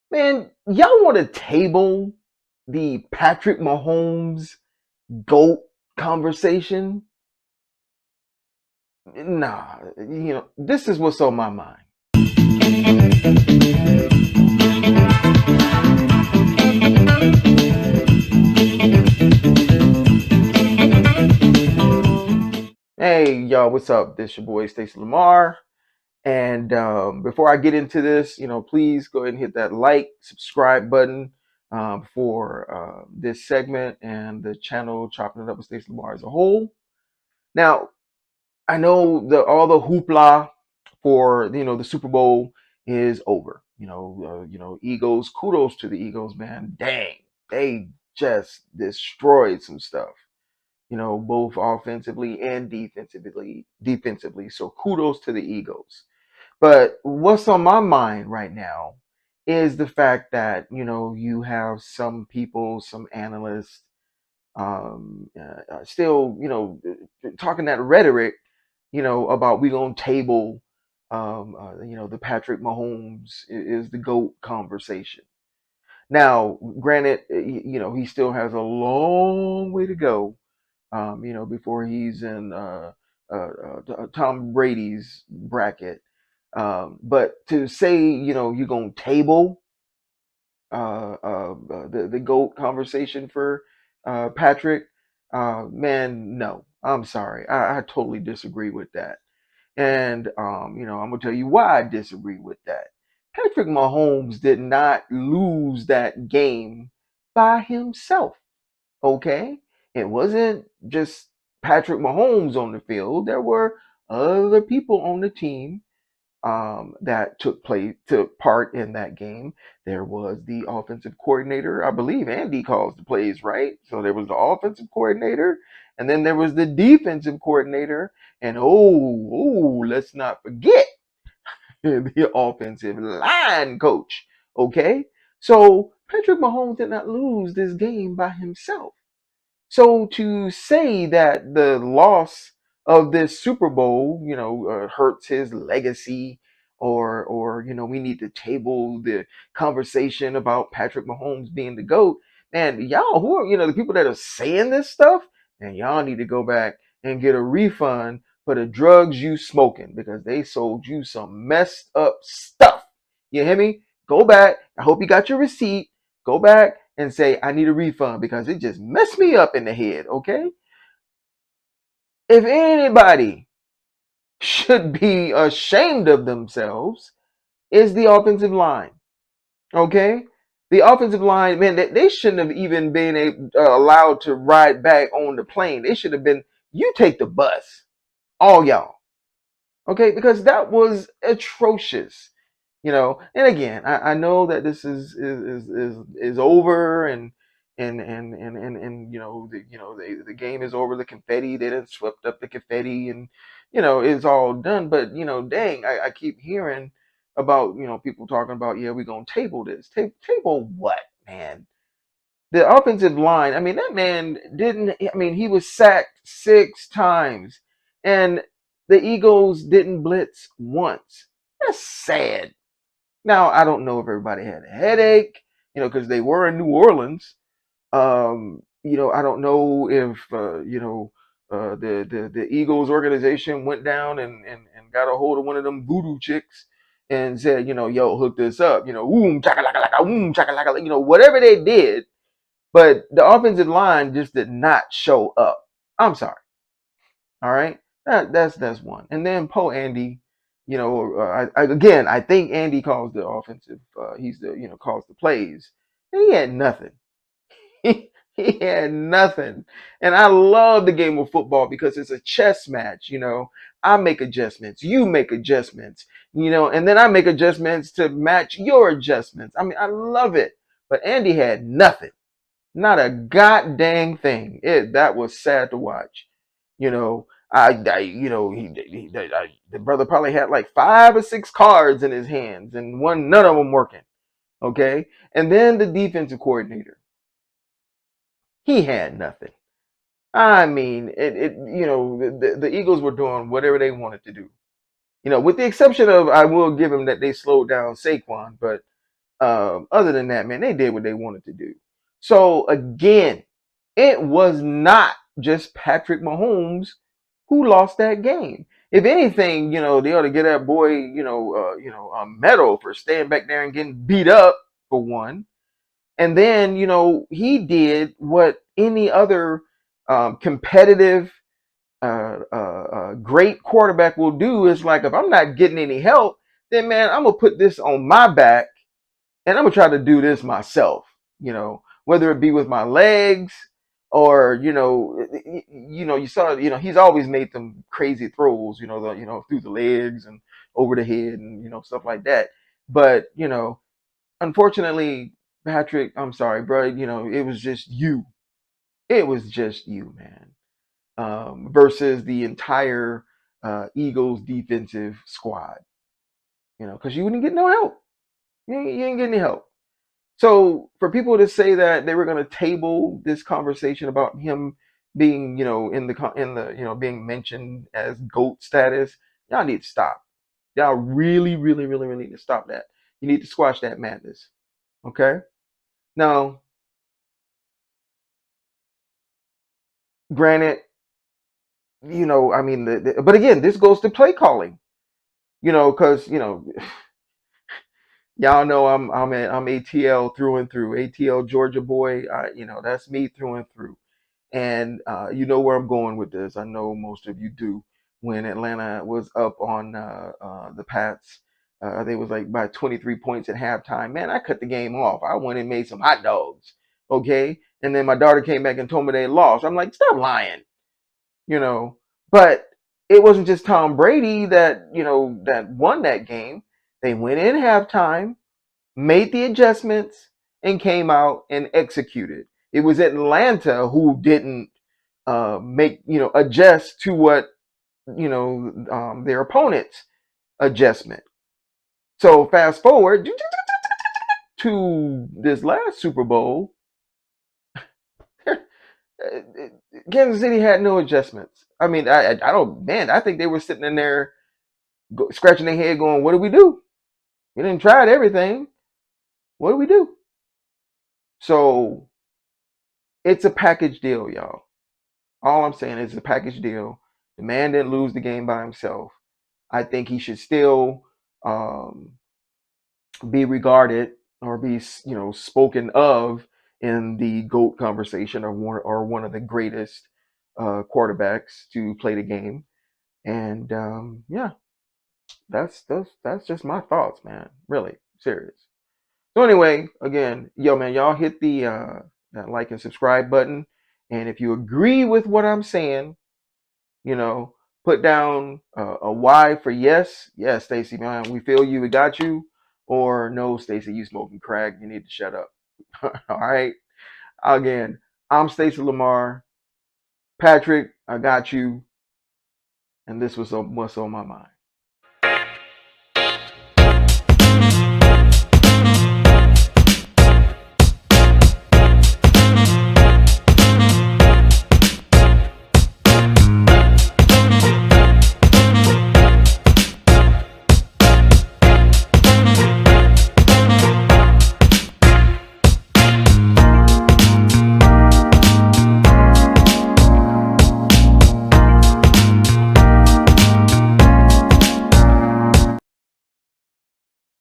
Man, y'all want to table the Patrick Mahomes GOAT conversation? Nah, this is what's on my mind. Hey, y'all, what's up? This your boy Stacie Lamar. And before I get into this, please go ahead and hit that like, subscribe button for this segment and the channel Chopping It Up with Stacie Lamar as a whole. Now, I know all the hoopla for the Super Bowl is over. Eagles. Kudos to the Eagles, man. Dang, they just destroyed some stuff. Both offensively and defensively. Defensively. So kudos to the Eagles. But what's on my mind right now is the fact that you have some people, some analysts, still talking that rhetoric, about we gonna table, the Patrick Mahomes is the GOAT conversation. Now, granted, he still has a long way to go, before he's in Tom Brady's bracket. But to say, you're gonna table the GOAT conversation for Patrick, man, no, I'm sorry, I totally disagree with that. And I'm gonna tell you why I disagree with that. Patrick Mahomes did not lose that game by himself. Okay, it wasn't just Patrick Mahomes on the field. There were other people on the team that took part in that game. There was the offensive coordinator. I believe Andy calls the plays, right? So there was the offensive coordinator, and then there was the defensive coordinator, and let's not forget the offensive line coach. Okay, so Patrick Mahomes did not lose this game by himself. So to say that the loss of this Super Bowl, hurts his legacy, or we need to table the conversation about Patrick Mahomes being the GOAT, man, y'all who are the people that are saying this stuff, and y'all need to go back and get a refund for the drugs you smoking because they sold you some messed up stuff. You hear me? Go back. I hope you got your receipt. Go back and say, I need a refund because it just messed me up in the head, okay? If anybody should be ashamed of themselves, is the offensive line, okay? The offensive line, man, they shouldn't have even been allowed to ride back on the plane. They should have been, you take the bus, all y'all, okay? Because that was atrocious. And again, I know that this is over, and the game is over. The confetti, they done swept up the confetti, and it's all done. But dang, I keep hearing about people talking about, yeah, we're gonna table this. Table what, man? The offensive line, I mean, that man didn't, I mean, he was sacked 6 times, and the Eagles didn't blitz once. That's sad. Now, I don't know if everybody had a headache, because they were in New Orleans. I don't know if the Eagles organization went down and got a hold of one of them voodoo chicks and said, yo, hook this up, chakalaka, whatever they did, but the offensive line just did not show up. I'm sorry. All right, that's one. And then Poe Andy, again, I think Andy calls the offensive. He's the calls the plays. And he had nothing. He had nothing. And I love the game of football because it's a chess match. I make adjustments, you make adjustments, and then I make adjustments to match your adjustments. I mean, I love it. But Andy had nothing. Not a goddamn thing. That was sad to watch. The brother probably had like 5 or 6 cards in his hands, and none of them working. Okay, and then the defensive coordinator, he had nothing. I mean, the Eagles were doing whatever they wanted to do. With the exception of, I will give him that they slowed down Saquon, but Other than that, man, they did what they wanted to do. So again, it was not just Patrick Mahomes who lost that game. If anything, they ought to get that boy, a medal for staying back there and getting beat up for one. And then, he did what any other competitive, great quarterback will do. Is like, if I'm not getting any help, then man, I'm gonna put this on my back and I'm gonna try to do this myself. Whether it be with my legs or you saw, he's always made them crazy throws, through the legs and over the head and stuff like that. But unfortunately, Patrick, I'm sorry, bro. It was just you. It was just you, man. Versus the entire Eagles defensive squad. Because you wouldn't get no help. You ain't get any help. So for people to say that they were going to table this conversation about him being, in the being mentioned as GOAT status, y'all need to stop. Y'all really, really, really, really need to stop that. You need to squash that madness. Okay. Now, granted, I mean, but again, this goes to play calling. Because y'all know I'm ATL through and through. ATL Georgia boy. That's me through and through. And you know where I'm going with this. I know most of you do. When Atlanta was up on the Pats, they was like by 23 points at halftime. Man, I cut the game off. I went and made some hot dogs. Okay. And then my daughter came back and told me they lost. I'm like, stop lying. you know. But it wasn't just Tom Brady that won that game. They went in halftime, made the adjustments, and came out and executed. It was Atlanta who didn't make adjust to what their opponent's adjustment. So fast forward to this last Super Bowl, Kansas City had no adjustments. I mean, I don't, man. I think they were sitting in there scratching their head, going, "What do we do? We didn't try everything. What do we do?" So it's a package deal, y'all. All I'm saying is a package deal. The man didn't lose the game by himself. I think he should still um, be regarded or be spoken of in the GOAT conversation, or one of the greatest quarterbacks to play the game. And yeah, that's just my thoughts, man. Really serious. So anyway, again, yo, man, y'all hit the that like and subscribe button, and if you agree with what I'm saying, you know, put down a Y for yes. Yes, Stacie, man, we feel you, we got you. Or no, Stacie, you smoking crack, you need to shut up. All right. Again, I'm Stacie Lamar. Patrick, I got you. And this was what's on my mind.